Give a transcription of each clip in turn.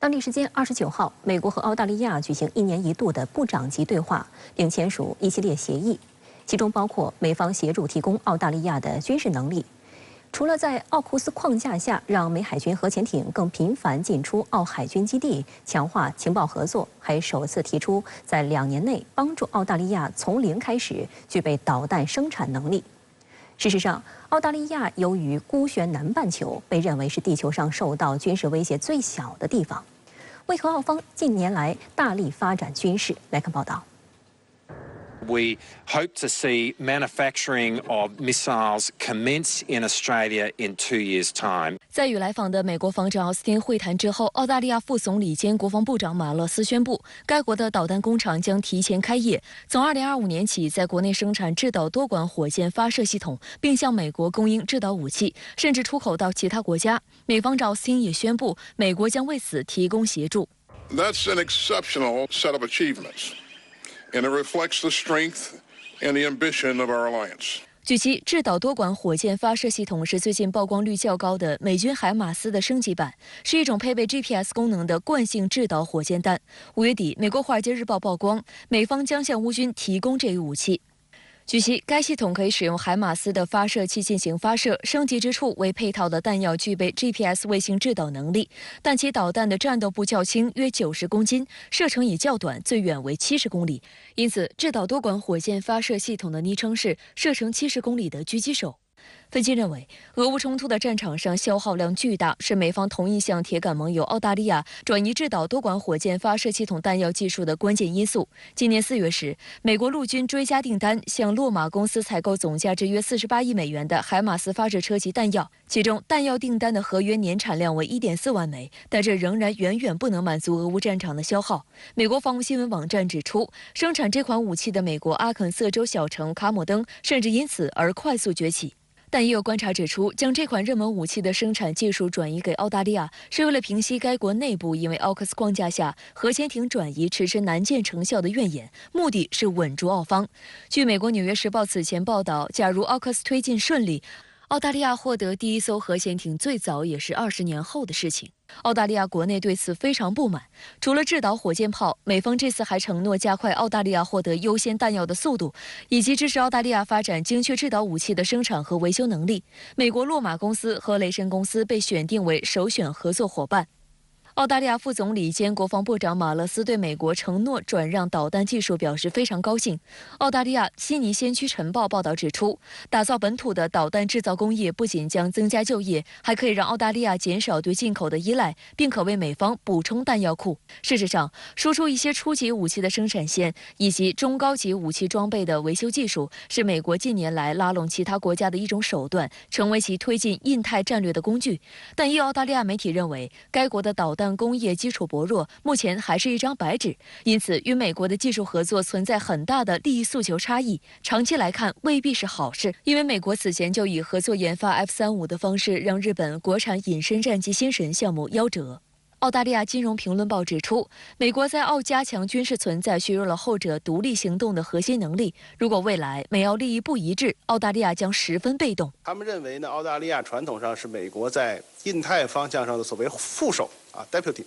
当地时间29号，美国和澳大利亚举行1年1度的部长级对话，并签署一系列协议，其中包括美方协助提供澳大利亚的军事能力。除了在奥库斯框架下让美海军核潜艇更频繁进出澳海军基地，强化情报合作，还首次提出在2年内帮助澳大利亚从零开始具备导弹生产能力。事实上，澳大利亚由于孤悬南半球，被认为是地球上受到军事威胁最小的地方。为何澳方近年来大力发展军事？来看报道。We hope to see manufacturing of missiles commence in Australia in 2 years' time. 在与来访的美国防长奥斯汀会谈之后，澳大利亚副总理兼国防部长马勒斯宣布，该国的导弹工厂将提前开业，从2025年起在国内生产制导多管火箭发射系统，并向美国供应制导武器，甚至出口到其他国家。美方奥斯汀也宣布，美国将为此提供协助。That's an exceptional set of achievements.And it reflects the strength and the ambition of our alliance. 据悉，制导多管火箭发射系统是最近曝光率较高的美军海马斯的升级版，是一种配备 GPS 功能的惯性制导火箭弹。5月底，美国《华尔街日报》曝光，美方将向乌军提供这一武器。据悉，该系统可以使用海马斯的发射器进行发射，升级之处为配套的弹药具备 GPS 卫星制导能力，但其导弹的战斗部较轻，约90公斤，射程也较短，最远为70公里。因此，制导多管火箭发射系统的昵称是射程70公里的狙击手。分析认为，俄乌冲突的战场上消耗量巨大，是美方同意向铁杆盟友澳大利亚转移制导多管火箭发射系统弹药技术的关键因素。今年4月时，美国陆军追加订单，向洛马公司采购总价值约48亿美元的海马斯发射车及弹药，其中弹药订单的合约年产量为1.4万枚，但这仍然远远不能满足俄乌战场的消耗。美国防务新闻网站指出，生产这款武器的美国阿肯色州小城卡姆登甚至因此而快速崛起。但也有观察指出，将这款热门武器的生产技术转移给澳大利亚，是为了平息该国内部因为奥克斯框架下核潜艇转移迟迟难见成效的怨言，目的是稳住澳方。据美国《纽约时报》此前报道，假如奥克斯推进顺利，澳大利亚获得第一艘核潜艇最早也是20年后的事情。澳大利亚国内对此非常不满，除了制导火箭炮，美方这次还承诺加快澳大利亚获得优先弹药的速度，以及支持澳大利亚发展精确制导武器的生产和维修能力。美国洛马公司和雷神公司被选定为首选合作伙伴。澳大利亚副总理兼国防部长马勒斯对美国承诺转让导弹技术表示非常高兴。澳大利亚悉尼先驱晨报报道指出，打造本土的导弹制造工业不仅将增加就业，还可以让澳大利亚减少对进口的依赖，并可为美方补充弹药库。事实上，输出一些初级武器的生产线以及中高级武器装备的维修技术，是美国近年来拉拢其他国家的一种手段，成为其推进印太战略的工具。但也有澳大利亚媒体认为，该国的导弹工业基础薄弱，目前还是一张白纸，因此与美国的技术合作存在很大的利益诉求差异，长期来看未必是好事。因为美国此前就以合作研发 F-35的方式让日本国产隐身战机星神项目夭折。澳大利亚金融评论报指出，美国在澳加强军事存在，削弱了后者独立行动的核心能力。如果未来美澳利益不一致，澳大利亚将十分被动。他们认为呢，澳大利亚传统上是美国在印太方向上的所谓副手，deputy。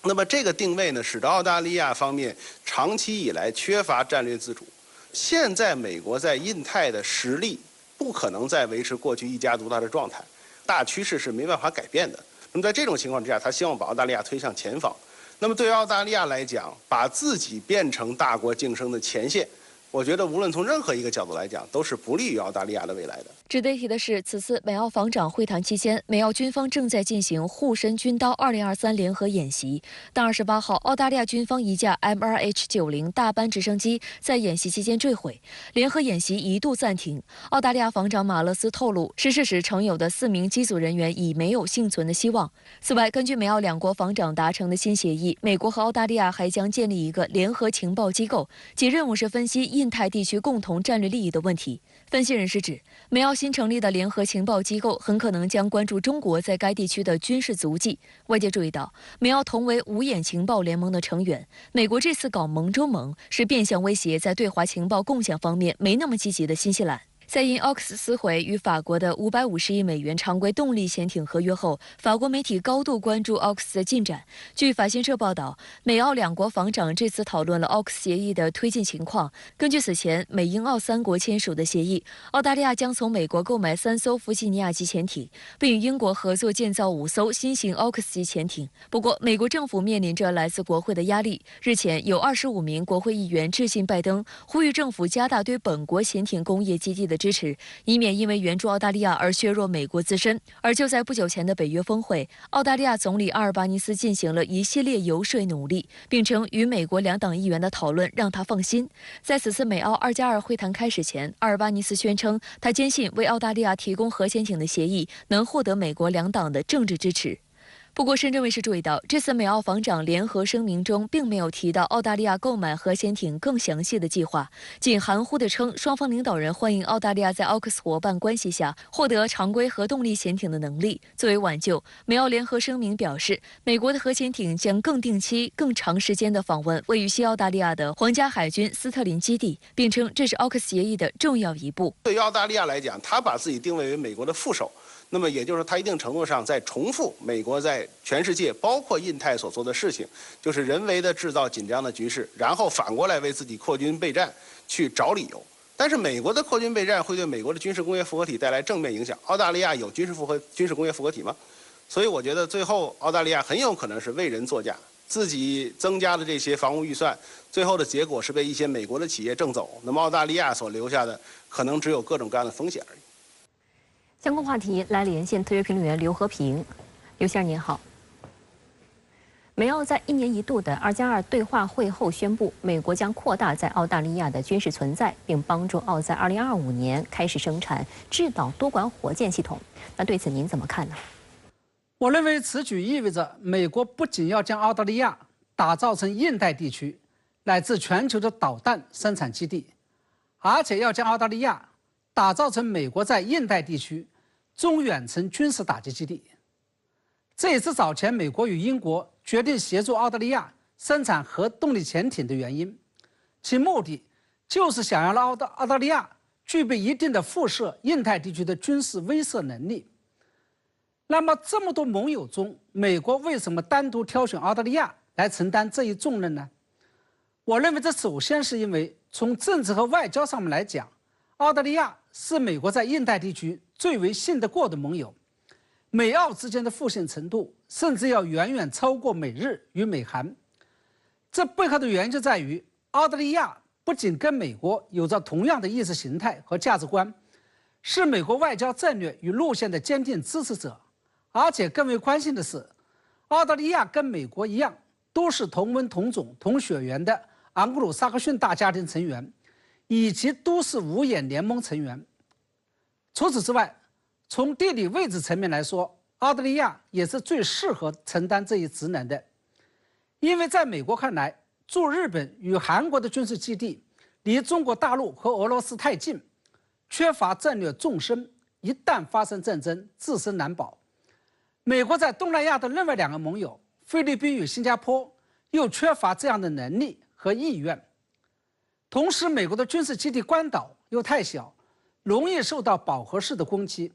那么这个定位呢，使得澳大利亚方面长期以来缺乏战略自主。现在美国在印太的实力不可能再维持过去一家独大的状态，大趋势是没办法改变的。那么在这种情况之下，他希望把澳大利亚推向前方。那么对于澳大利亚来讲，把自己变成大国晋升的前线，我觉得无论从任何一个角度来讲，都是不利于澳大利亚的未来的。值得一提的是，此次美澳防长会谈期间，美澳军方正在进行护身军刀2023联合演习。但28号，澳大利亚军方一架 MRH-90大班直升机在演习期间坠毁，联合演习一度暂停。澳大利亚防长马勒斯透露，失事时乘有的4名机组人员已没有幸存的希望。此外，根据美澳两国防长达成的新协议，美国和澳大利亚还将建立一个联合情报机构，其任务是分析印太地区共同战略利益的问题。分析人士指，美澳新成立的联合情报机构很可能将关注中国在该地区的军事足迹。外界注意到，美澳同为五眼情报联盟的成员，美国这次搞盟中盟，是变相威胁在对华情报共享方面没那么积极的新西兰。在因奥克斯撕毁与法国的550亿美元常规动力潜艇合约后，法国媒体高度关注奥克斯的进展。据法新社报道，美澳两国防长这次讨论了奥克斯协议的推进情况。根据此前美英澳3国签署的协议，澳大利亚将从美国购买3艘弗吉尼亚级潜艇，并与英国合作建造5艘新型奥克斯级潜艇。不过，美国政府面临着来自国会的压力。日前，有25名国会议员致信拜登，呼吁政府加大对本国潜艇工业基地的支持，以免因为援助澳大利亚而削弱美国自身。而就在不久前的北约峰会，澳大利亚总理阿尔巴尼斯进行了一系列游说努力，并称与美国两党议员的讨论让他放心。在此次美澳2+2会谈开始前，阿尔巴尼斯宣称他坚信为澳大利亚提供核潜艇的协议能获得美国两党的政治支持。不过，深圳卫视注意到，这次美澳防长联合声明中并没有提到澳大利亚购买核潜艇更详细的计划，仅含糊地称双方领导人欢迎澳大利亚在奥克斯伙伴关系下获得常规核动力潜艇的能力。作为挽救，美澳联合声明表示，美国的核潜艇将更定期、更长时间地访问位于西澳大利亚的皇家海军斯特林基地，并称这是奥克斯协议的重要一步。对于澳大利亚来讲，他把自己定位为美国的副手。那么也就是说，它一定程度上在重复美国在全世界，包括印太所做的事情，就是人为的制造紧张的局势，然后反过来为自己扩军备战去找理由。但是美国的扩军备战会对美国的军事工业复合体带来正面影响。澳大利亚有军事工业复合体吗？所以我觉得最后澳大利亚很有可能是为人作嫁，自己增加的这些防务预算，最后的结果是被一些美国的企业挣走。那么澳大利亚所留下的可能只有各种各样的风险而已。相关话题来连线特约评论员刘和平。刘先生您好。美澳在1年1度的2+2对话会后宣布，美国将扩大在澳大利亚的军事存在，并帮助澳在2025年开始生产制导多管火箭系统。那对此您怎么看呢？我认为此举意味着美国不仅要将澳大利亚打造成印太地区乃至全球的导弹生产基地，而且要将澳大利亚打造成美国在印太地区中远程军事打击基地。这也是早前美国与英国决定协助澳大利亚生产核动力潜艇的原因，其目的就是想要让澳大利亚具备一定的辐射印太地区的军事威慑能力。那么这么多盟友中，美国为什么单独挑选澳大利亚来承担这一重任呢？我认为这首先是因为从政治和外交上面来讲，澳大利亚是美国在印太地区最为信得过的盟友，美澳之间的互信程度甚至要远远超过美日与美韩。这背后的原因就在于，澳大利亚不仅跟美国有着同样的意识形态和价值观，是美国外交战略与路线的坚定支持者，而且更为关心的是，澳大利亚跟美国一样，都是同文同种同血缘的盎格鲁撒克逊大家庭成员，以及都是五眼联盟成员。除此之外，从地理位置层面来说，澳大利亚也是最适合承担这一职能的。因为在美国看来，驻日本与韩国的军事基地离中国大陆和俄罗斯太近，缺乏战略纵深，一旦发生战争，自身难保。美国在东南亚的另外2个盟友菲律宾与新加坡又缺乏这样的能力和意愿。同时，美国的军事基地关岛又太小，容易受到饱和式的攻击，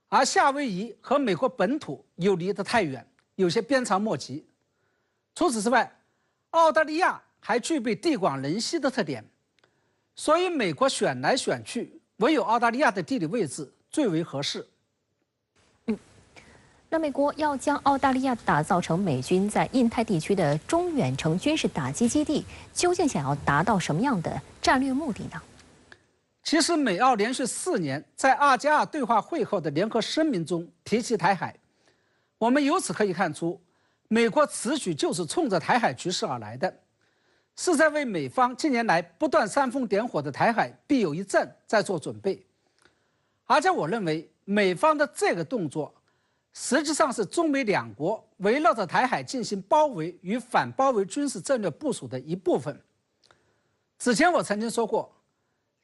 而夏威夷和美国本土又离得太远，有些鞭长莫及。除此之外，澳大利亚还具备地广人稀的特点，所以美国选来选去，唯有澳大利亚的地理位置最为合适。那美国要将澳大利亚打造成美军在印太地区的中远程军事打击基地，究竟想要达到什么样的战略目的呢？其实，美澳连续4年在2+2对话会后的联合声明中提及台海，我们由此可以看出，美国此举就是冲着台海局势而来的，是在为美方近年来不断煽风点火的台海必有一战在做准备。而且我认为，美方的这个动作实际上是中美2国围绕着台海进行包围与反包围军事战略部署的一部分。此前我曾经说过，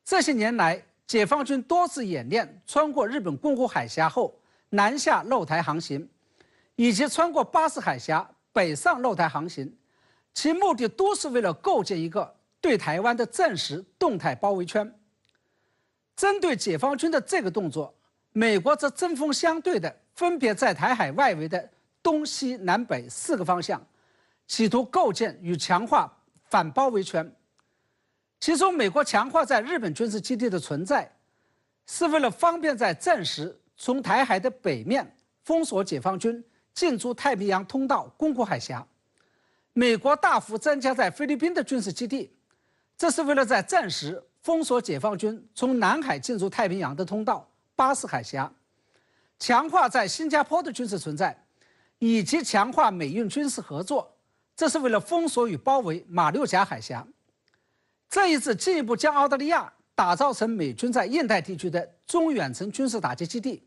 这些年来，解放军多次演练穿过日本宫古海峡后南下肉台航行，以及穿过巴士海峡北上肉台航行，其目的都是为了构建一个对台湾的暂时动态包围圈。针对解放军的这个动作，美国则针锋相对的分别在台海外围的东西南北4个方向，企图构建与强化反包围圈。其中，美国强化在日本军事基地的存在，是为了方便在战时从台海的北面封锁解放军进出太平洋通道宫古海峡。美国大幅增加在菲律宾的军事基地，这是为了在战时封锁解放军从南海进入太平洋的通道巴士海峡，强化在新加坡的军事存在，以及强化美印军事合作，这是为了封锁与包围马六甲海峡。这一次进一步将澳大利亚打造成美军在印太地区的中远程军事打击基地，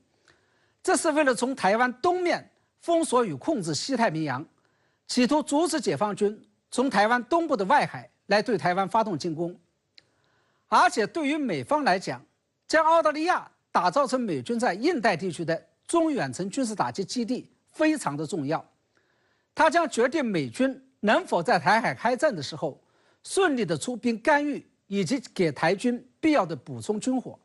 这是为了从台湾东面封锁与控制西太平洋，企图阻止解放军从台湾东部的外海来对台湾发动进攻。而且对于美方来讲，将澳大利亚打造成美军在印太地区的中远程军事打击基地非常的重要，它将决定美军能否在台海开战的时候顺利的出兵干预，以及给台军必要的补充军火。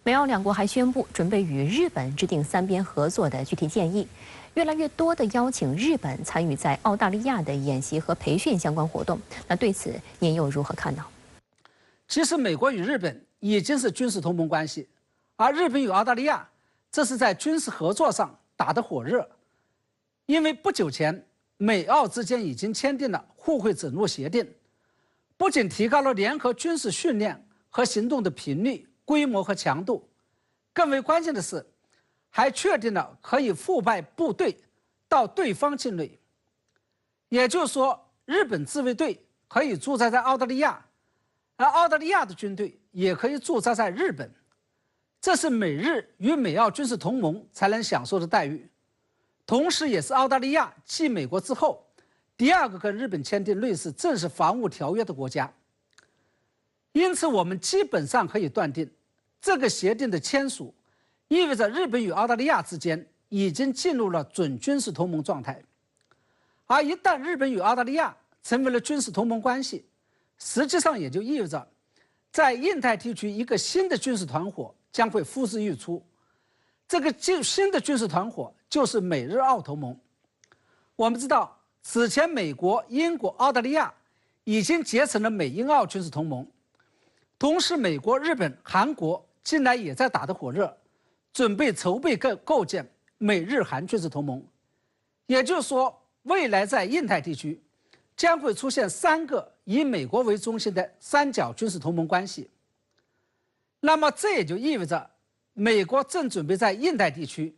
美澳两国还宣布准备与日本制定3边合作的具体建议，越来越多的邀请日本参与在澳大利亚的演习和培训相关活动。那对此您又如何看呢？其实，美国与日本已经是军事同盟关系，而日本与澳大利亚这是在军事合作上打得火热。因为不久前，美澳之间已经签订了互惠准入协定，不仅提高了联合军事训练和行动的频率、规模和强度，更为关键的是，还确定了可以赴派部队到对方境内。也就是说，日本自卫队可以驻扎在澳大利亚，而澳大利亚的军队也可以驻扎在日本。这是美日与美澳军事同盟才能享受的待遇，同时也是澳大利亚继美国之后第2个跟日本签订类似正式防务条约的国家。因此，我们基本上可以断定，这个协定的签署意味着日本与澳大利亚之间已经进入了准军事同盟状态。而一旦日本与澳大利亚成为了军事同盟关系，实际上也就意味着，在印太地区一个新的军事团伙将会呼之欲出。这个新的军事团伙就是美日澳同盟。我们知道，此前美国、英国、澳大利亚已经结成了美英澳军事同盟，同时美国、日本、韩国近来也在打得火热，准备筹备构建美日韩军事同盟。也就是说，未来在印太地区将会出现3个以美国为中心的三角军事同盟关系。那么这也就意味着，美国正准备在印太地区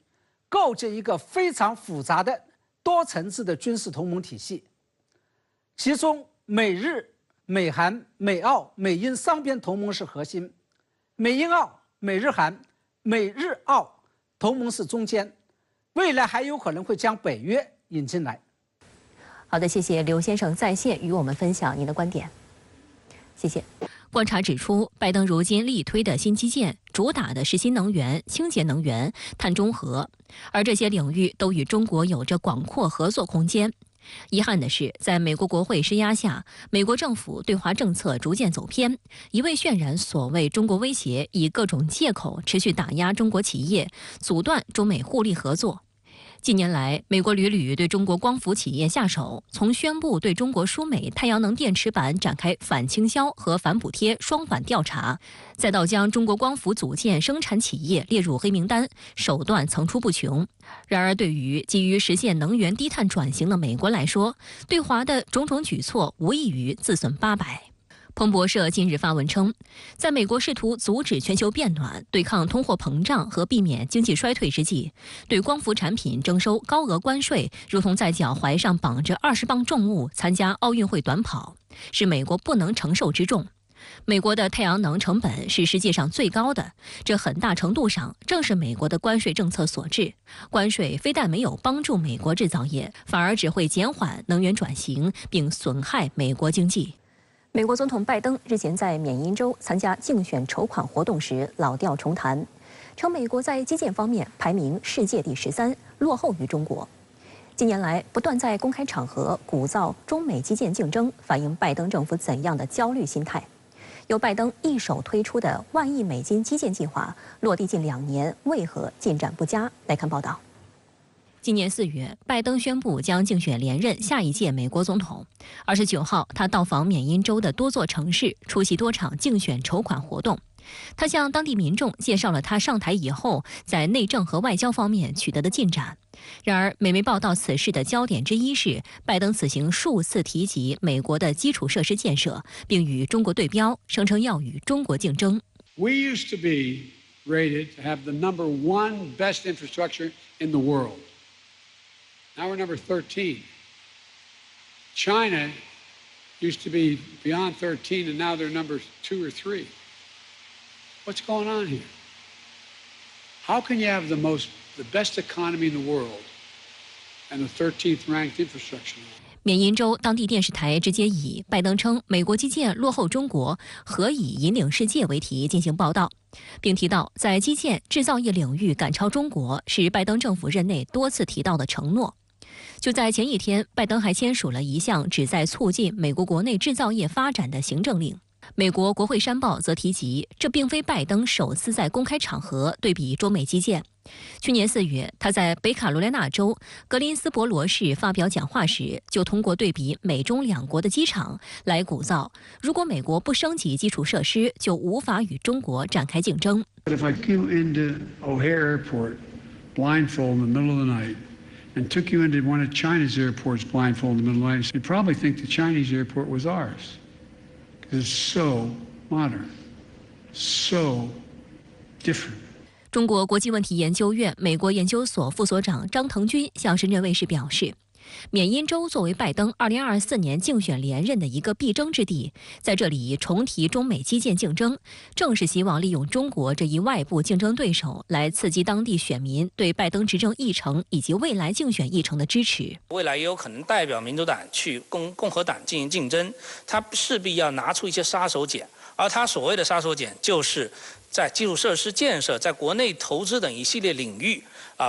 构建一个非常复杂的多层次的军事同盟体系，其中美日、美韩、美澳、美英3边同盟是核心，美英澳、美日韩、美日澳同盟是中间，未来还有可能会将北约引进来。好的，谢谢刘先生在线与我们分享您的观点，谢谢。观察指出，拜登如今力推的新基建主打的是新能源、清洁能源、碳中和，而这些领域都与中国有着广阔合作空间。遗憾的是，在美国国会施压下，美国政府对华政策逐渐走偏，一味渲染所谓中国威胁，以各种借口持续打压中国企业，阻断中美互利合作。近年来，美国屡屡对中国光伏企业下手，从宣布对中国输美太阳能电池板展开反倾销和反补贴双反调查，再到将中国光伏组件生产企业列入黑名单，手段层出不穷。然而，对于急于实现能源低碳转型的美国来说，对华的种种举措无异于自损800。彭博社近日发文称，在美国试图阻止全球变暖、对抗通货膨胀和避免经济衰退之际，对光伏产品征收高额关税，如同在脚踝上绑着20磅重物参加奥运会短跑，是美国不能承受之重。美国的太阳能成本是世界上最高的，这很大程度上正是美国的关税政策所致。关税非但没有帮助美国制造业，反而只会减缓能源转型，并损害美国经济。美国总统拜登日前在缅因州参加竞选筹款活动时老调重弹，称美国在基建方面排名世界第13，落后于中国。近年来不断在公开场合鼓噪中美基建竞争，反映拜登政府怎样的焦虑心态。由拜登一手推出的1万亿美金基建计划落地近2年，为何进展不佳？来看报道。今年4月，拜登宣布将竞选连任下一届美国总统。29号，他到访缅因州的多座城市，出席多场竞选筹款活动。他向当地民众介绍了他上台以后在内政和外交方面取得的进展。然而，美媒报道此事的焦点之一是，拜登此行数次提及美国的基础设施建设，并与中国对标，声称要与中国竞争。We used to be rated to have the #1 best infrastructure in the world. Now we're number 13. China used to be beyond 13, and now they're number 2 or 3. What's going on here? How can you have the best economy in the world and the 13th ranked infrastructure? 缅因州当地电视台直接以拜登称美国基建落后中国，何以引领世界为题进行报道，并提到在基建制造业领域赶超中国是拜登政府任内多次提到的承诺。就在前一天，拜登还签署了一项旨在促进美国国内制造业发展的行政令。美国国会山报则提及，这并非拜登首次在公开场合对比中美基建。去年4月，他在北卡罗来纳州格林斯伯罗市发表讲话时，就通过对比美中两国的机场来鼓噪，如果美国不升级基础设施，就无法与中国展开竞争。If I came into O'Hare Airport blindfold in the middle of the night and took you into one of China's airports blindfold in the middle of the night, you'd probably think the Chinese airport was ours. It's so modern, so different. 中国国际问题研究院美国研究所副所长张腾军向深圳卫视表示，缅因州作为拜登2024年竞选连任的一个必争之地，在这里重提中美基建竞争，正是希望利用中国这一外部竞争对手来刺激当地选民对拜登执政议程以及未来竞选议程的支持。未来也有可能代表民主党去共和党进行竞争，他势必要拿出一些杀手锏，而他所谓的杀手锏就是在基础设施建设、在国内投资等一系列领域，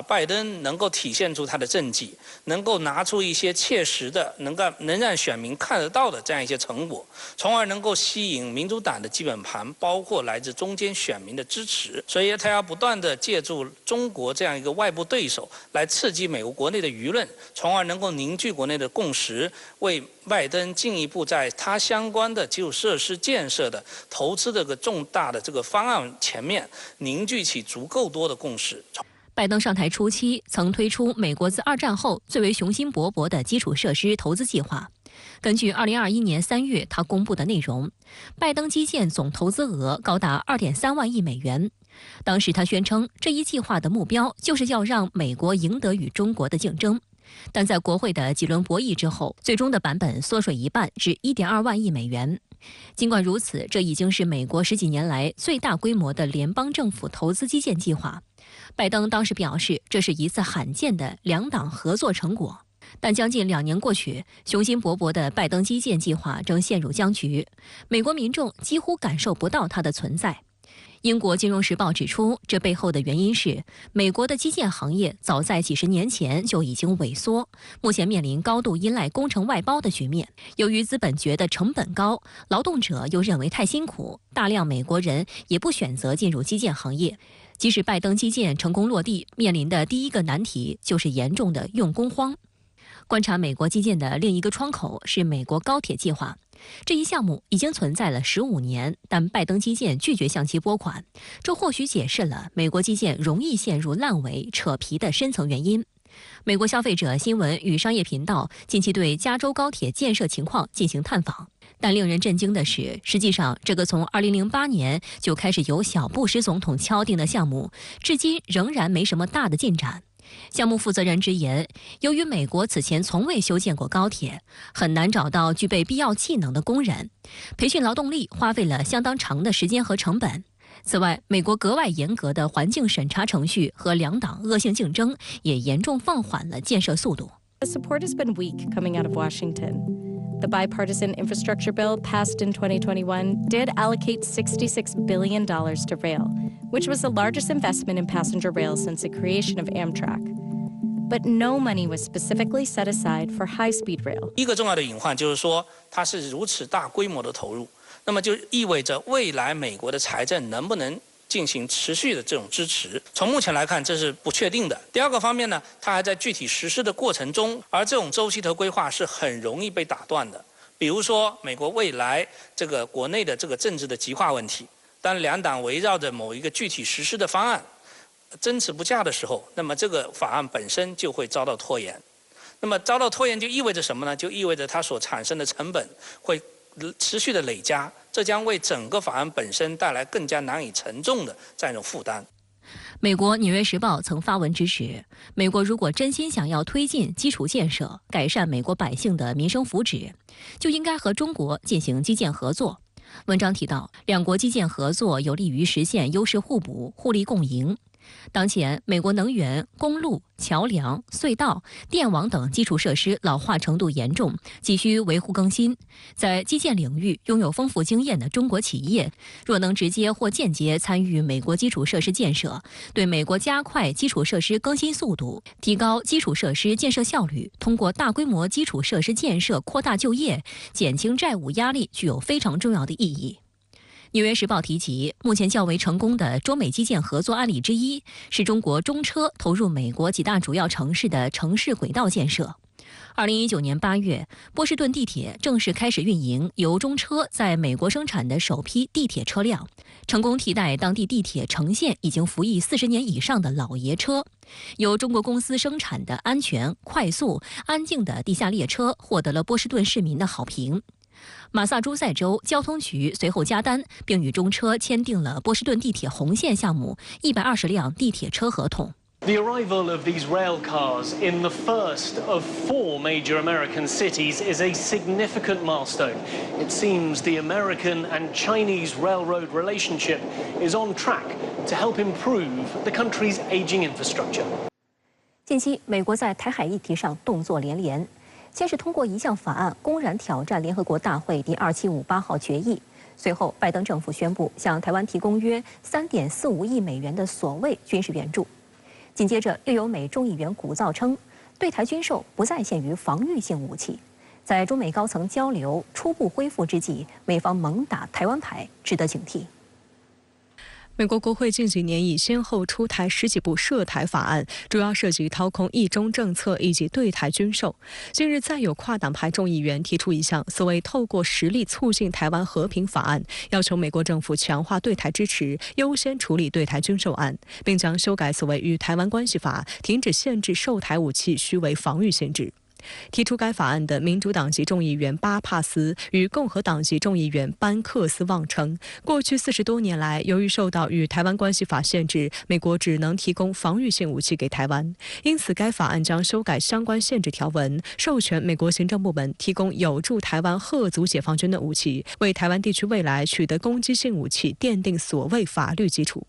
拜登能够体现出他的政绩，能够拿出一些切实的、能让选民看得到的这样一些成果，从而能够吸引民主党的基本盘，包括来自中间选民的支持。所以，他要不断地借助中国这样一个外部对手，来刺激美国国内的舆论，从而能够凝聚国内的共识，为拜登进一步在他相关的基础设施建设的投资这个重大的这个方案前面凝聚起足够多的共识。拜登上台初期曾推出美国自2战后最为雄心勃勃的基础设施投资计划。根据2021年3月他公布的内容，拜登基建总投资额高达2.3万亿美元。当时他宣称，这一计划的目标就是要让美国赢得与中国的竞争。但在国会的几轮博弈之后，最终的版本缩水一半至1.2万亿美元。尽管如此，这已经是美国10几年来最大规模的联邦政府投资基建计划。拜登当时表示，这是一次罕见的两党合作成果。但将近2年过去，雄心勃勃的拜登基建计划正陷入僵局，美国民众几乎感受不到它的存在。英国金融时报指出，这背后的原因是美国的基建行业早在几10年前就已经萎缩，目前面临高度依赖工程外包的局面。由于资本觉得成本高，劳动者又认为太辛苦，大量美国人也不选择进入基建行业。即使拜登基建成功落地，面临的第一个难题就是严重的用工荒。观察美国基建的另一个窗口是美国高铁计划。这一项目已经存在了15年，但拜登基建拒绝向其拨款，这或许解释了美国基建容易陷入烂尾、扯皮的深层原因。美国消费者新闻与商业频道近期对加州高铁建设情况进行探访，但令人震惊的是，实际上这个从2008年就开始由小布什总统敲定的项目，至今仍然没什么大的进展。项目负责人直言，由于美国此前从未修建过高铁，很难找到具备必要技能的工人，培训劳动力花费了相当长的时间和成本。此外，美国格外严格的环境审查程序和两党恶性竞争也严重放缓了建设速度。 The support has been weak coming out of Washington. The bipartisan infrastructure bill passed in 2021 did allocate $66 billion to rail, which was the largest investment in passenger rail since the creation of Amtrak. but no money was specifically set aside for high-speed rail. 一个重要的隐患就是说，它是如此大规模的投入，那么就意味着未来美国的财政能不能进行持续的这种支持，从目前来看这是不确定的。第二个方面呢，它还在具体实施的过程中，而这种周期和规划是很容易被打断的。比如说，美国未来这个国内的这个政治的极化问题，当两党围绕着某一个具体实施的方案争持不下的时候，那么这个法案本身就会遭到拖延。那么遭到拖延就意味着什么呢？就意味着它所产生的成本会持续的累加，这将为整个法案本身带来更加难以承重的这样一种负担。美国《纽约时报》曾发文指指，美国如果真心想要推进基础建设，改善美国百姓的民生福祉，就应该和中国进行基建合作。文章提到，两国基建合作有利于实现优势互补、互利共赢。当前，美国能源、公路、桥梁、隧道、电网等基础设施老化程度严重，急需维护更新。在基建领域拥有丰富经验的中国企业，若能直接或间接参与美国基础设施建设，对美国加快基础设施更新速度、提高基础设施建设效率，通过大规模基础设施建设扩大就业、减轻债务压力，具有非常重要的意义。《纽约时报》提及，目前较为成功的中美基建合作案例之一是中国中车投入美国几大主要城市的城市轨道建设。2019年8月，波士顿地铁正式开始运营由中车在美国生产的首批地铁车辆，成功替代当地地铁城线已经服役40年以上的老爷车。由中国公司生产的安全、快速、安静的地下列车获得了波士顿市民的好评。马萨诸塞州交通局随后加单，并与中车签订了波士顿地铁红线项目120辆地铁车合同。The arrival of these rail cars in the first of 4 major American cities is a significant milestone. It seems the American and Chinese railroad relationship is on track to help improve the country's aging infrastructure. 近期，美国在台海议题上动作连连。先是通过一项法案公然挑战联合国大会第2758号决议，随后拜登政府宣布向台湾提供约3.45亿美元的所谓军事援助。紧接着又有美众议员鼓噪称，对台军售不再限于防御性武器。在中美高层交流初步恢复之际，美方猛打台湾牌，值得警惕。美国国会近几年已先后出台10几部涉台法案，主要涉及掏空一中政策以及对台军售。近日再有跨党派众议员提出一项所谓透过实力促进台湾和平法案，要求美国政府强化对台支持，优先处理对台军售案，并将修改所谓与台湾关系法，停止限制售台武器须为防御性质。提出该法案的民主党籍众议员巴帕斯与共和党籍众议员班克斯妄称，过去40多年来，由于受到与台湾关系法限制，美国只能提供防御性武器给台湾，因此该法案将修改相关限制条文，授权美国行政部门提供有助台湾嚇阻解放军的武器，为台湾地区未来取得攻击性武器奠定所谓法律基础。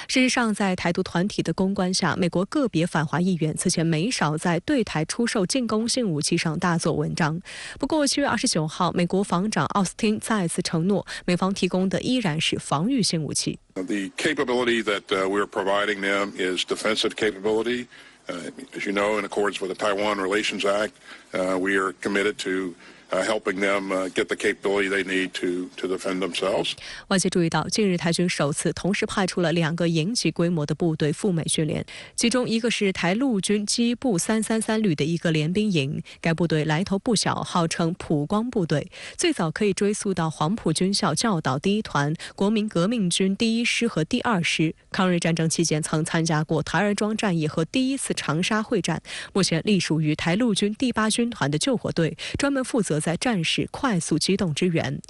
事实上，在台独团体的公关下，美国个别反华议员此前没少在对台出售进攻性武器上大做文章。不过7月29号，美国防长奥斯汀再次承诺，美方提供的依然是防御性武器。The capability that we're providing them is defensive capability. As you know, in accordance with the Taiwan Relations Act, we are committed to helping them get the capability they need to defend themselves. 外界注意到，近日台军首次同时派出了2个营级规模的部队赴美训练，其中一个是台陆军机部333旅的一个联兵营，该部队来头不小，号称普光部队，最早可以追溯到黄埔军校教导第1团、国民革命军第1师和第2师，抗日战争期间曾参加过台儿庄战役和第1次长沙会战，目前隶属于台陆军第8军团的救火队，专门负责在战时快速机动支援。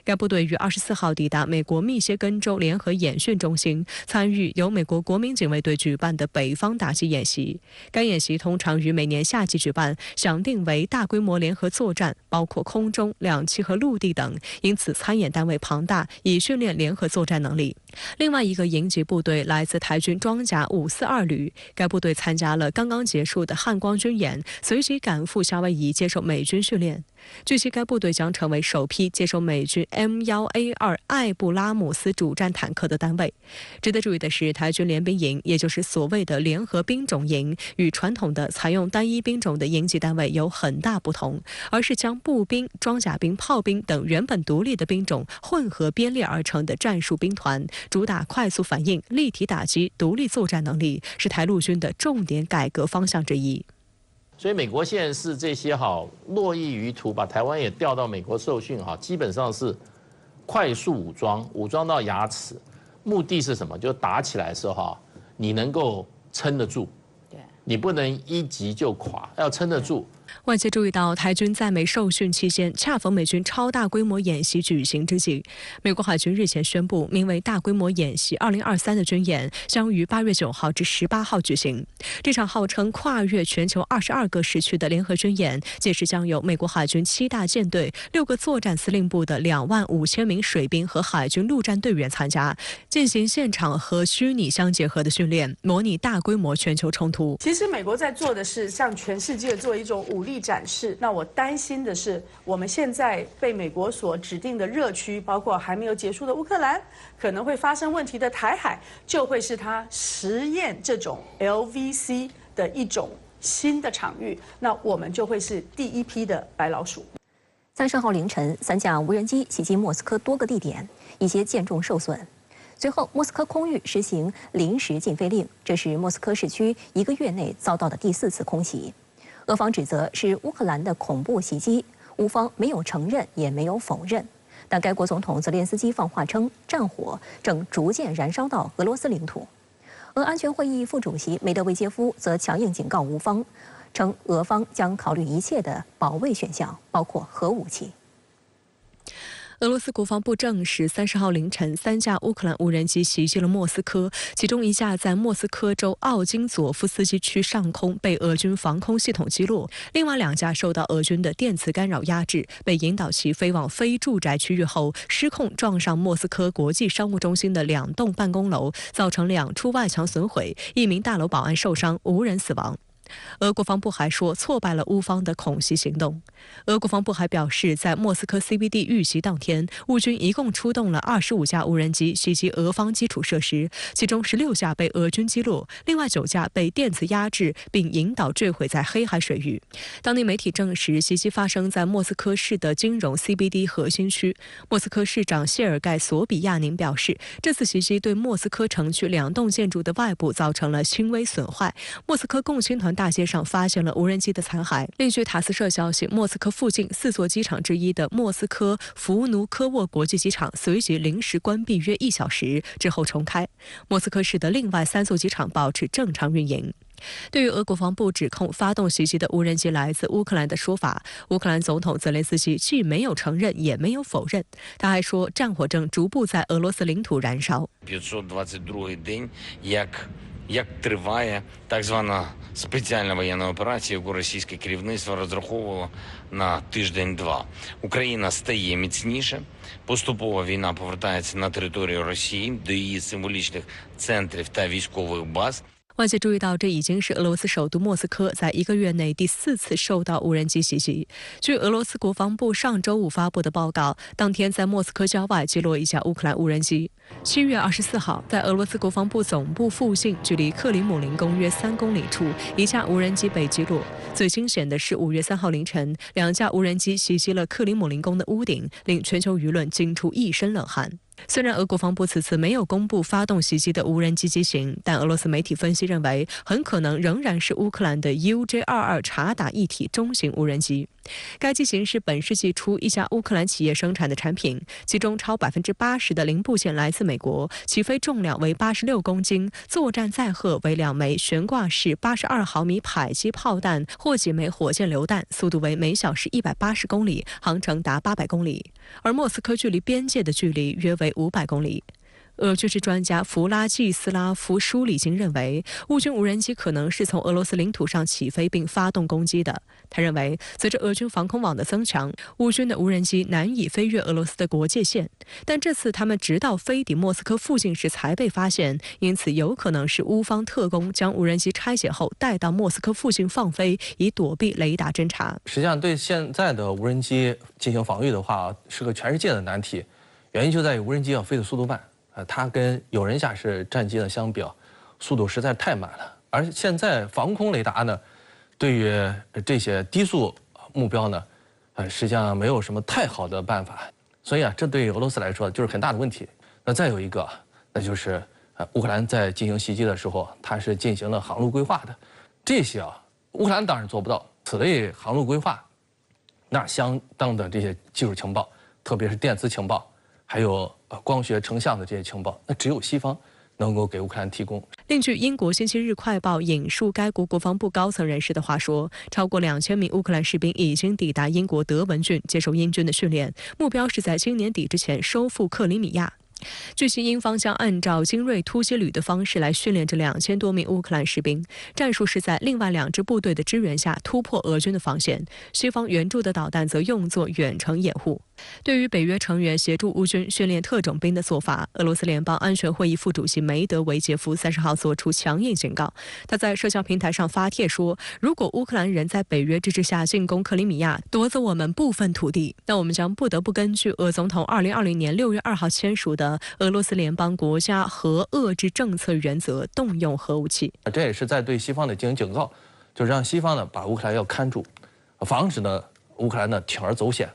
该部队于24号抵达美国密歇根州联合演训中心，参与由美国国民警卫队举办的北方打击演习。该演习通常于每年夏季举办，想定为大规模联合作战，包括空中、两栖和陆地等，因此参演单位庞大，以训练联合作战能力。另外一个营级部队来自台军装甲542旅，该部队参加了刚刚结束的汉光军演，随即赶赴夏威夷接受美军训练。据悉，该部队将成为首批接受美军 M1A2 艾布拉姆斯主战坦克的单位。值得注意的是，台军联兵营，也就是所谓的联合兵种营，与传统的采用单一兵种的营级单位有很大不同，而是将步兵、装甲兵、炮兵等原本独立的兵种混合编列而成的战术兵团，主打快速反应、立体打击、独立作战能力，是台陆军的重点改革方向之一。所以美国现在是这些络绎于途，把台湾也调到美国受训基本上是快速武装到牙齿，目的是什么？就打起来的时候你能够撑得住，你不能一击就垮，要撑得住。外界注意到，台军在美受训期间，恰逢美军超大规模演习举行之际，美国海军日前宣布，名为“大规模演习2023”的军演将于8月9号至18号举行。这场号称跨越全球22个时区的联合军演，届时将有美国海军7大舰队、6个作战司令部的25000名水兵和海军陆战队员参加，进行现场和虚拟相结合的训练，模拟大规模全球冲突。其实美国在做的是向全世界做一种武力展示。那我担心的是，我们现在被美国所指定的热区，包括还没有结束的乌克兰，可能会发生问题的台海，就会是他实验这种 LVC 的一种新的场域。那我们就会是第一批的白老鼠。30号凌晨，3架无人机袭击莫斯科多个地点，一些舰重受损。随后，莫斯科空域实行临时禁飞令，这是莫斯科市区1个月内遭到的第4次空袭。俄方指责是乌克兰的恐怖袭击，乌方没有承认也没有否认，但该国总统泽连斯基放话称，战火正逐渐燃烧到俄罗斯领土。俄安全会议副主席梅德韦杰夫则强硬警告乌方，称俄方将考虑一切的保卫选项，包括核武器。俄罗斯国防部证实，30号凌晨，3架乌克兰无人机袭击了莫斯科，其中1架在莫斯科州奥金佐夫斯基区上空被俄军防空系统击落，另外2架受到俄军的电磁干扰压制，被引导其飞往非住宅区域后失控撞上莫斯科国际商务中心的2栋办公楼，造成2处外墙损毁，1名大楼保安受伤，无人死亡。俄国防部还说挫败了乌方的恐袭行动。俄国防部还表示，在莫斯科 CBD 遇袭当天，乌军一共出动了25架无人机袭击俄方基础设施，其中16架被俄军击落，另外9架被电磁压制并引导坠毁在黑海水域。当地媒体证实，袭击发生在莫斯科市的金融 CBD 核心区。莫斯科市长谢尔盖·索比亚宁表示，这次袭击对莫斯科城区2栋建筑的外部造成了轻微损坏。莫斯科共青团大街上发现了无人机的残骸。另据塔斯社消息，莫斯科附近4座机场之一的莫斯科弗努科沃国际机场随即临时关闭约1小时，之后重开。莫斯科市的另外3座机场保持正常运营。对于俄国防部指控发动袭击的无人机来自乌克兰的说法，乌克兰总统泽连斯基既没有承认也没有否认。他还说，战火正逐步在俄罗斯领土燃烧。Як триває так звана спеціальна воєнна операція, яку російське керівництво розраховувало на тиждень-два. Україна стає міцніше, поступово війна повертається на територію Росії, до її символічних центрів та військових баз. 外界注意到，这已经是俄罗斯首都莫斯科在1个月内第4次受到无人机袭击。据俄罗斯国防部上周5发布的报告，当天在莫斯科郊外击落1架乌克兰无人机。7月24号，在俄罗斯国防部总部附近，距离克里姆林宫约3公里处，1架无人机被击落。最惊险的是5月3号凌晨，2架无人机袭击了克里姆林宫的屋顶，令全球舆论惊出一身冷汗。虽然俄国防部此次没有公布发动袭击的无人机机型，但俄罗斯媒体分析认为，很可能仍然是乌克兰的 UJ-22察打一体中型无人机。该机型是本世纪初一家乌克兰企业生产的产品，其中超80%的零部件来自美国，起飞重量为86公斤，作战载荷为2枚悬挂式82毫米迫击炮弹或几枚火箭榴弹，速度为每小时180公里，航程达800公里。而莫斯科距离边界的距离约为500公里。俄军事专家弗拉季斯拉夫·舒里金认为，乌军无人机可能是从俄罗斯领土上起飞并发动攻击的。他认为，随着俄军防空网的增强，乌军的无人机难以飞越俄罗斯的国界线。但这次他们直到飞抵莫斯科附近时才被发现，因此有可能是乌方特工将无人机拆解后带到莫斯科附近放飞，以躲避雷达侦察。实际上，对现在的无人机进行防御的话，是个全世界的难题。原因就在于无人机要飞的速度慢，它跟有人驾驶战机呢相比，速度实在太慢了。而现在防空雷达呢，对于这些低速目标呢，实际上没有什么太好的办法。所以这对俄罗斯来说就是很大的问题。那再有一个，那就是乌克兰在进行袭击的时候，它是进行了航路规划的。这些乌克兰当然做不到。此类航路规划，那相当的这些技术情报，特别是电磁情报，还有光学成像的这些情报，那只有西方能够给乌克兰提供。另据英国《星期日快报》引述该国国防部高层人士的话说，超过2000名乌克兰士兵已经抵达英国德文郡接受英军的训练，目标是在今年底之前收复克里米亚。据悉，英方将按照精锐突击旅的方式来训练这2000多名乌克兰士兵，战术是在另外2支部队的支援下突破俄军的防线，西方援助的导弹则用作远程掩护。对于北约成员协助乌军训练特种兵的做法，俄罗斯联邦安全会议副主席梅德韦杰夫30号作出强硬警告。他在社交平台上发帖说，如果乌克兰人在北约支持下进攻克里米亚，夺走我们部分土地，那我们将不得不根据俄总统2020年6月2号签署的俄罗斯联邦国家核遏制政策原则动用核武器。这也是在对西方的进行警告，就是让西方呢把乌克兰要看住，防止呢乌克兰呢铤而走险。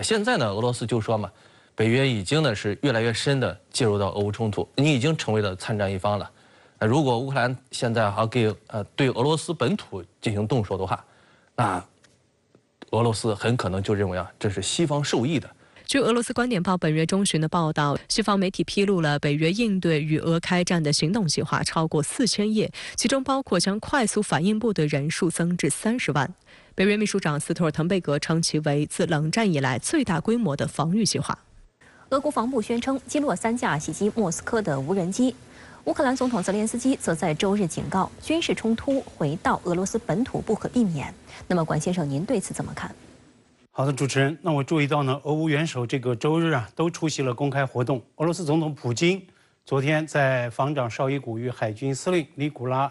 现在呢，俄罗斯就说嘛，北约已经呢是越来越深的介入到俄乌冲突，你已经成为了参战一方了。如果乌克兰现在还对俄罗斯本土进行动手的话，那俄罗斯很可能就认为这是西方授意的。据俄罗斯观点报本月中旬的报道，西方媒体披露了北约应对与俄开战的行动计划超过4000页，其中包括将快速反应部队人数增至30万。北约秘书长斯托尔滕贝格称其为自冷战以来最大规模的防御计划。俄国防部宣称击落3架袭击莫斯科的无人机。乌克兰总统泽连斯基则在周日警告，军事冲突回到俄罗斯本土不可避免。那么，管先生，您对此怎么看？好的，主持人，那我注意到呢，俄乌元首这个周日都出席了公开活动。俄罗斯总统普京昨天在防长绍伊古与海军司令尼古拉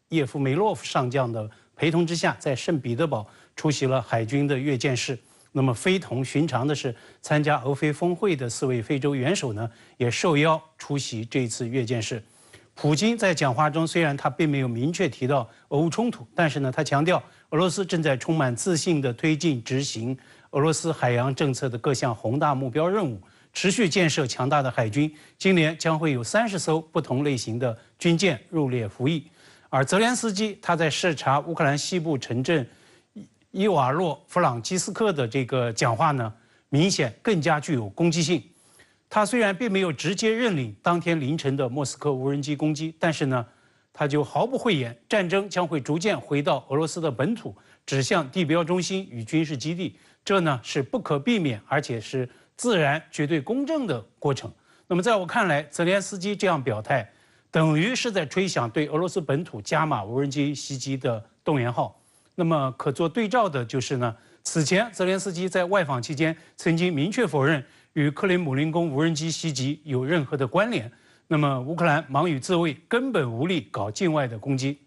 叶夫梅洛夫上将的陪同之下，在圣彼得堡出席了海军的阅舰式。那么非同寻常的是，参加俄非峰会的4位非洲元首呢，也受邀出席这次阅舰式。普京在讲话中，虽然他并没有明确提到俄乌冲突，但是呢，他强调俄罗斯正在充满自信地推进执行俄罗斯海洋政策的各项宏大目标任务，持续建设强大的海军。今年将会有30艘不同类型的军舰入列服役。而泽连斯基他在视察乌克兰西部城镇伊瓦洛弗朗基斯克的这个讲话呢，明显更加具有攻击性。他虽然并没有直接认领当天凌晨的莫斯科无人机攻击，但是呢，他就毫不讳言，战争将会逐渐回到俄罗斯的本土，指向地标中心与军事基地。这呢是不可避免，而且是自然、绝对公正的过程。那么在我看来，泽连斯基这样表态，等于是在吹响对俄罗斯本土加码无人机袭击的动员号。那么可做对照的就是呢，此前泽连斯基在外访期间曾经明确否认与克里姆林宫无人机袭击有任何的关联。那么乌克兰忙于自卫，根本无力搞境外的攻击。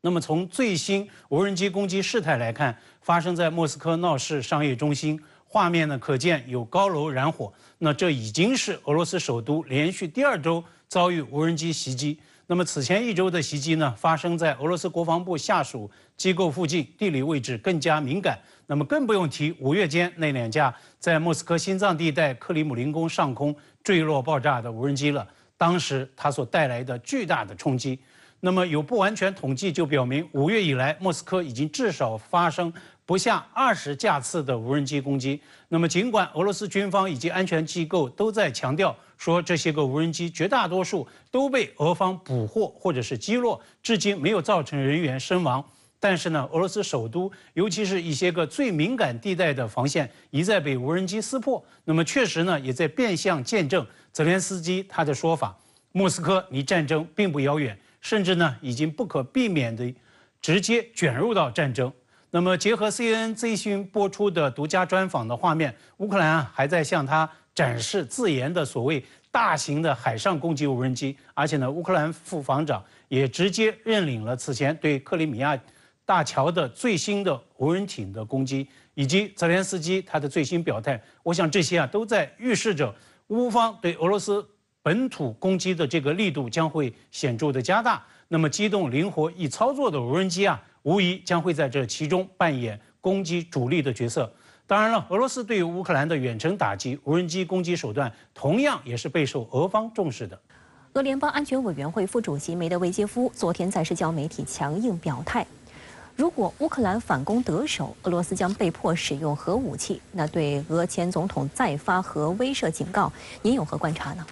那么从最新无人机攻击事态来看，发生在莫斯科闹市商业中心，画面呢可见有高楼燃火。那这已经是俄罗斯首都连续第2周遭遇无人机袭击。那么此前1周的袭击呢，发生在俄罗斯国防部下属机构附近，地理位置更加敏感。那么更不用提5月间那2架在莫斯科心脏地带克里姆林宫上空坠落爆炸的无人机了，当时它所带来的巨大的冲击。那么有不完全统计就表明，5月以来莫斯科已经至少发生不下20架次的无人机攻击。那么尽管俄罗斯军方以及安全机构都在强调说，这些个无人机绝大多数都被俄方捕获或者是击落，至今没有造成人员伤亡，但是呢，俄罗斯首都，尤其是一些个最敏感地带的防线一再被无人机撕破。那么确实呢，也在变相见证泽连斯基他的说法：莫斯科离战争并不遥远，甚至呢已经不可避免地直接卷入到战争。那么结合 CNN 最新播出的独家专访的画面，乌克兰还在向他展示自研的所谓大型的海上攻击无人机，而且呢，乌克兰副防长也直接认领了此前对克里米亚大桥的最新的无人艇的攻击，以及泽连斯基他的最新表态。我想这些都在预示着乌方对俄罗斯本土攻击的这个力度将会显著的加大。那么机动灵活易操作的无人机无疑将会在这其中扮演攻击主力的角色。当然了，俄罗斯对于乌克兰的远程打击无人机攻击手段，同样也是备受俄方重视的。俄联邦安全委员会副主席梅德韦杰夫昨天在社交媒体强硬表态，如果乌克兰反攻得手，俄罗斯将被迫使用核武器。那对俄前总统再发核威慑警告，您有何观察呢？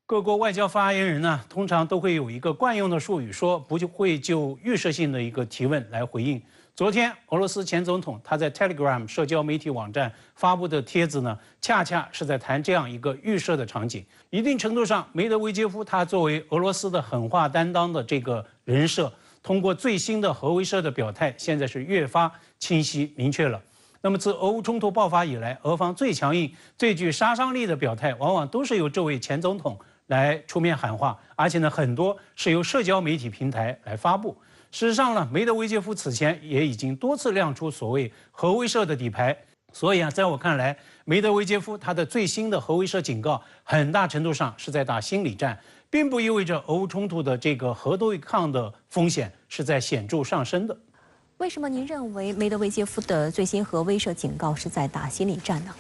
各国外交发言人呢，通常都会有一个惯用的术语，说不会就预设性的一个提问来回应。昨天，俄罗斯前总统他在 Telegram 社交媒体网站发布的帖子呢，恰恰是在谈这样一个预设的场景。一定程度上，梅德韦杰夫他作为俄罗斯的狠话担当的这个人设，通过最新的核威慑的表态，现在是越发清晰明确了。那么自俄乌冲突爆发以来，俄方最强硬、最具杀伤力的表态，往往都是由这位前总统来出面喊话，而且呢，很多是由社交媒体平台来发布。事实上呢，梅德韦杰夫此前也已经多次亮出所谓核威慑的底牌，所以在我看来，梅德韦杰夫他的最新的核威慑警告，很大程度上是在打心理战，并不意味着俄乌冲突的这个核对抗的风险是在显著上升的。为什么您认为梅德韦杰夫的最新核威慑警告是在打心理战呢？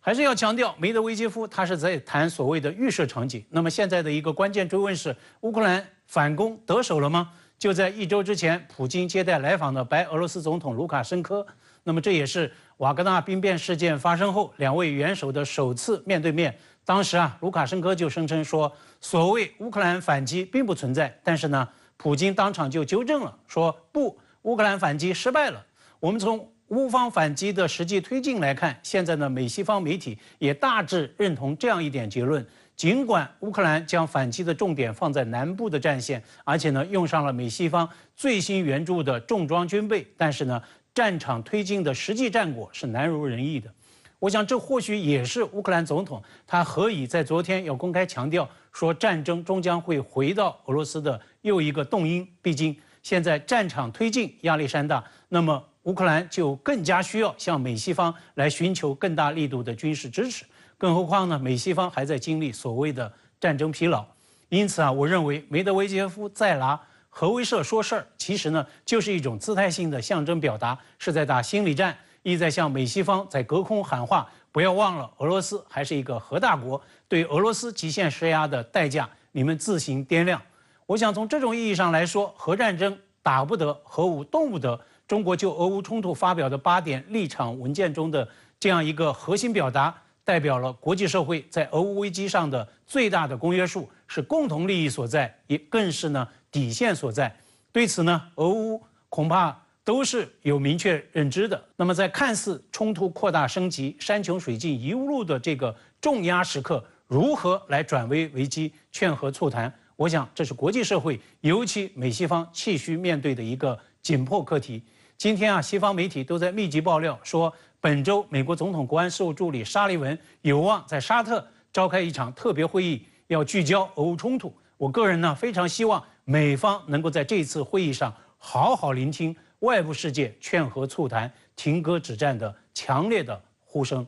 还是要强调，梅德韦杰夫他是在谈所谓的预设场景。那么现在的一个关键追问是：乌克兰反攻得手了吗？就在1周之前，普京接待来访的白俄罗斯总统卢卡申科。那么这也是瓦格纳兵变事件发生后2位元首的首次面对面。当时卢卡申科就声称说，所谓乌克兰反击并不存在。但是呢，普京当场就纠正了，说不，乌克兰反击失败了。我们从乌方反击的实际推进来看，现在呢，美西方媒体也大致认同这样一点结论：尽管乌克兰将反击的重点放在南部的战线，而且呢，用上了美西方最新援助的重装军备，但是呢，战场推进的实际战果是难如人意的。我想，这或许也是乌克兰总统他何以在昨天要公开强调说，战争终将会回到俄罗斯的又一个动因。毕竟现在战场推进压力山大，那么乌克兰就更加需要向美西方来寻求更大力度的军事支持。更何况呢，美西方还在经历所谓的战争疲劳。因此我认为梅德韦杰夫再拿核威慑说事儿，其实呢就是一种姿态性的象征表达，是在打心理战，意在向美西方在隔空喊话：不要忘了，俄罗斯还是一个核大国，对俄罗斯极限施压的代价，你们自行掂量。我想从这种意义上来说，核战争打不得，核武动不得。中国就俄乌冲突发表的8点立场文件中的这样一个核心表达，代表了国际社会在俄乌危机上的最大的公约数，是共同利益所在，也更是呢底线所在。对此呢，俄乌恐怕都是有明确认知的。那么在看似冲突扩大升级、山穷水尽疑无路的这个重压时刻，如何来转危为机、劝和促谈？我想这是国际社会，尤其美西方气须面对的一个紧迫课题。今天西方媒体都在密集爆料说，本周美国总统国安事务助理沙利文有望在沙特召开一场特别会议，要聚焦俄乌冲突。我个人呢非常希望美方能够在这次会议上好好聆听外部世界劝和促谈、停戈止战的强烈的呼声。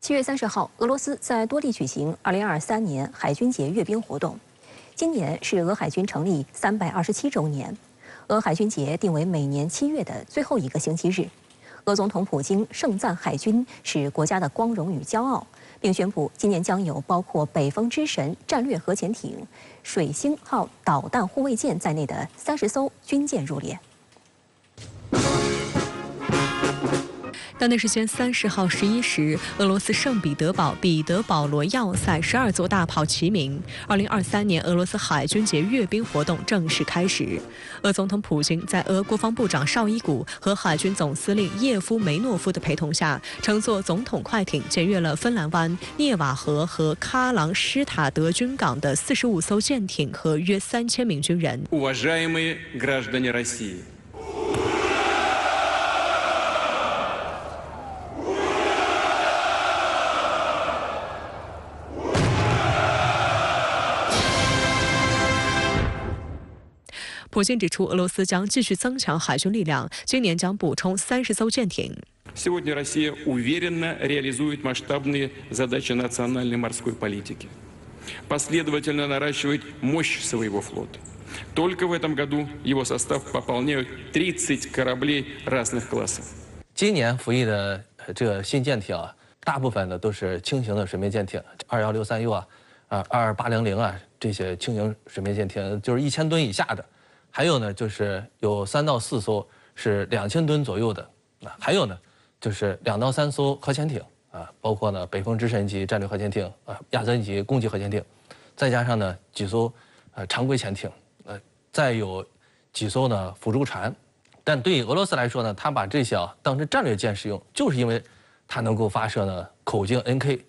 7月30号，俄罗斯在多地举行2023年海军节阅兵活动。今年是俄海军成立327周年。俄海军节定为每年7月的最后一个星期日。俄总统普京盛赞海军是国家的光荣与骄傲，并宣布今年将有包括北风之神战略核潜艇、水星号导弹护卫舰在内的30艘军舰入列。当地时间30号11时，俄罗斯圣彼得堡彼得保罗要塞12座大炮齐鸣，2023年俄罗斯海军节阅兵活动正式开始。俄总统普京在俄国防部长绍伊古和海军总司令叶夫梅诺夫的陪同下，乘坐总统快艇检阅了芬兰湾、涅瓦河和喀朗施塔德军港的45艘舰艇和约3000名军人。Уважаемые граждане России. 普京指出，俄罗斯将继续增强海军力量，今年将补充30艘舰艇。Сегодня Россия уверенно реализует масштабные задачи национальной морской политики, последовательно наращивает мощь своего флота. Только в этом году его состав пополняют 30 кораблей разных классов. 今年服役的这个新舰艇啊，大部分的都是轻型的水面舰艇，2163U啊，22800啊，这些轻型水面舰艇就是1000吨以下的。还有呢，就是有3到4艘是2000吨左右的，还有呢，就是2到3艘核潜艇啊，包括呢北风之神级战略核潜艇啊，亚森级攻击核潜艇，再加上呢几艘常规潜艇，再有几艘呢辅助船。但对于俄罗斯来说呢，它把这些当成战略舰使用，就是因为它能够发射呢口径 NK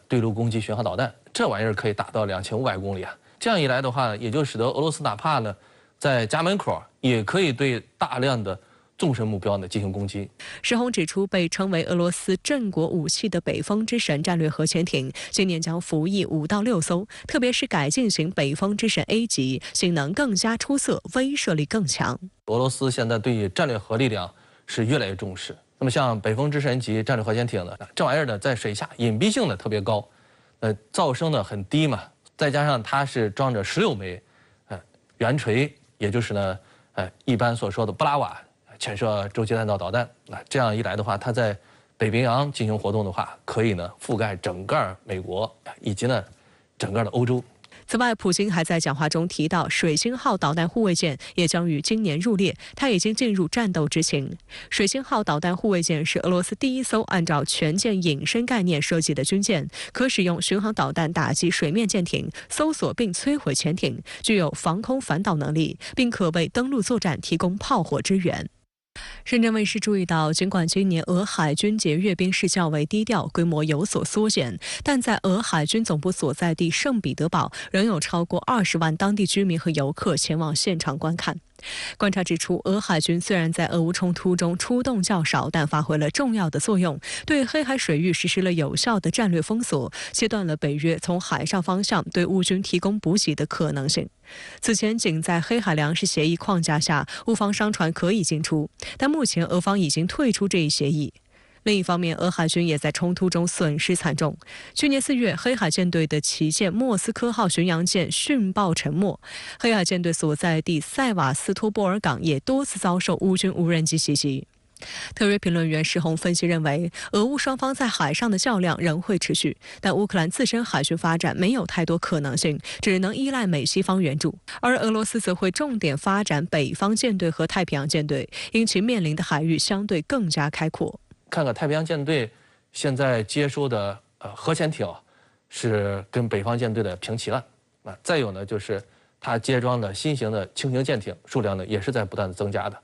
对陆攻击巡航导弹，这玩意儿可以打到2500公里啊。这样一来的话，也就使得俄罗斯哪怕呢在家门口也可以对大量的纵深目标呢进行攻击。石洪指出，被称为俄罗斯镇国武器的北风之神战略核潜艇，今年将服役5到6艘，特别是改进型北风之神 A 级，性能更加出色，威慑力更强。俄罗斯现在对于战略核力量是越来越重视。那么像北风之神级战略核潜艇呢，这玩意儿呢在水下隐蔽性呢特别高，噪声呢很低嘛，再加上它是装着16枚圆锤，也就是呢一般所说的布拉瓦潜射洲际弹道导弹。这样一来的话，它在北冰洋进行活动的话，可以呢覆盖整个美国以及呢整个的欧洲。此外，普京还在讲话中提到，水星号导弹护卫舰也将于今年入列，它已经进入战斗执勤。水星号导弹护卫舰是俄罗斯第1艘按照全舰隐身概念设计的军舰，可使用巡航导弹打击水面舰艇、搜索并摧毁潜艇，具有防空反导能力，并可为登陆作战提供炮火支援。深圳卫视注意到，尽管今年俄海军节阅兵式较为低调，规模有所缩减，但在俄海军总部所在地圣彼得堡，仍有超过20万当地居民和游客前往现场观看。观察指出，俄海军虽然在俄乌冲突中出动较少，但发挥了重要的作用，对黑海水域实施了有效的战略封锁，切断了北约从海上方向对乌军提供补给的可能性。此前，仅在黑海粮食协议框架下，乌方商船可以进出，但目前俄方已经退出这一协议。另一方面，俄海军也在冲突中损失惨重。去年4月，黑海舰队的旗舰莫斯科号巡洋舰殉爆沉没，黑海舰队所在地塞瓦斯托波尔港也多次遭受乌军无人机袭击。特约评论员石洪分析认为，俄乌双方在海上的较量仍会持续，但乌克兰自身海军发展没有太多可能性，只能依赖美西方援助，而俄罗斯则会重点发展北方舰队和太平洋舰队，因其面临的海域相对更加开阔。看看太平洋舰队现在接收的核潜艇是跟北方舰队的平齐了，再有呢就是它接装的新型的轻型舰艇数量呢也是在不断的增加的。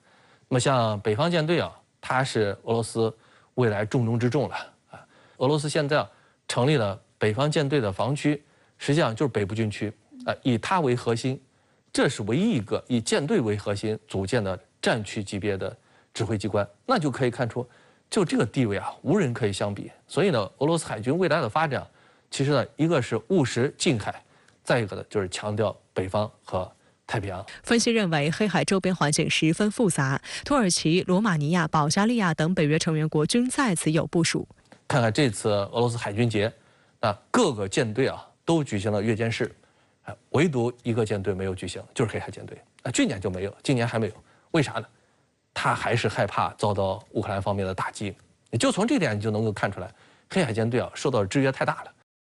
那么像北方舰队它是俄罗斯未来重中之重了啊。俄罗斯现在成立了北方舰队的防区，实际上就是北部军区以它为核心，这是唯一一个以舰队为核心组建的战区级别的指挥机关，那就可以看出。就这个地位无人可以相比。所以呢，俄罗斯海军未来的发展，其实呢，一个是务实近海，再一个呢就是强调北方和太平洋。分析认为，黑海周边环境十分复杂，土耳其、罗马尼亚、保加利亚等北约成员国均在此有部署。看看这次俄罗斯海军节，各个舰队都举行了阅舰式，唯独一个舰队没有举行，就是黑海舰队。去年就没有，今年还没有，为啥呢？他还是害怕遭到乌克兰方面的打击，也就从这点你就能够看出来，黑海舰队受到的制约太大了。